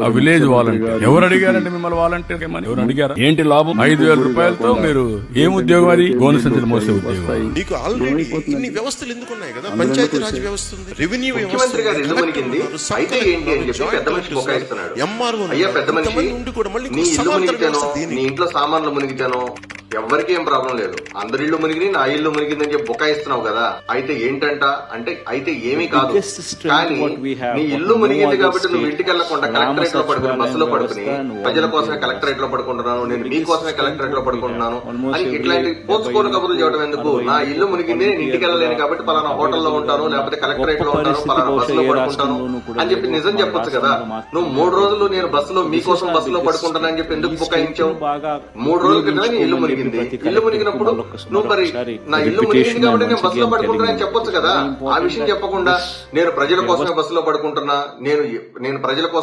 ఆ village volunteer ఎవరు అడిగారండి మిమ్మల్ని వాలంటీర్ ఎవరు అడిగారా? ఏంటి లాభం? 5,000 రూపాయలతో మీరు ఏం ఉద్యోగం? అది గోనె సంచులు మోసే ఉద్యోగం. నీకు ఆల్రెడీ ఇన్ని వ్యవస్థలు ఎందుకు ఉన్నాయి కదా, పంచాయతీ రాజ్ వ్యవస్థ ఉంది, రెవెన్యూ ముఖ్యమంత్రి గారు ఇల్లు మునిగింది అయితే ఏంటి అని చెప్పి పెద్ద మనిషి బొకాయిస్తున్నాడు. అయ్యా పెద్ద మనిషి, నీ ఇల్లు మునిగితేనో నీ ఇంట్లో సామాన్లు మునిగితేనో ఎవరికి ఏం ప్రాబ్లం లేదు, అందరి ఇల్లు మునిగి నా ఇల్లు మునిగిందని చెప్పి బొకాయిస్తున్నావు కదా. అయితే ఏంటంట అంటే అయితే ఏమీ కాదు, కానీ నీ ఇల్లు మునిగింది కాబట్టి నువ్వు ఇంటికి వెళ్లకుండా కలెక్టరేట్ లో పడుకుని బస్సులో పడుకుని ప్రజల కోసమే కలెక్టరేట్ లో పడుకుంటున్నాను, నేను మీకోసమే కలెక్టరేట్ లో పడుకుంటున్నాను అని ఇట్లాంటి పోసుకోని కబుర్లు చేయడం ఎందుకు? నా ఇల్లు మునిగింది, నేను ఇంటికి వెళ్ళలేను కాబట్టి పలానా హోటల్లో ఉంటాను, లేకపోతే కలెక్టరేట్ లో ఉంటాను, పలానా బస్సులో పడుకుంటాను అని చెప్పి నిజం చెప్పొచ్చు కదా. నువ్వు 3 రోజులు నేను బస్సులో మీకోసం బస్సులో పడుకుంటాను అని చెప్పి ఎందుకు బుకాయించావు? 3 రోజుల క్రితమే నీ ఇల్లు మునిగింది. ఇల్లు మునిగినప్పుడు నువ్వు మరి నా ఇల్లు మునిగింది కాబట్టి నేను బస్సులో పడుకుంటున్నానని చెప్పొచ్చు కదా. ఆ విషయం చెప్పకుండా నేను ప్రజల కోసమే బస్సులో పడుకుంటున్నా, నేను ప్రజల కోసం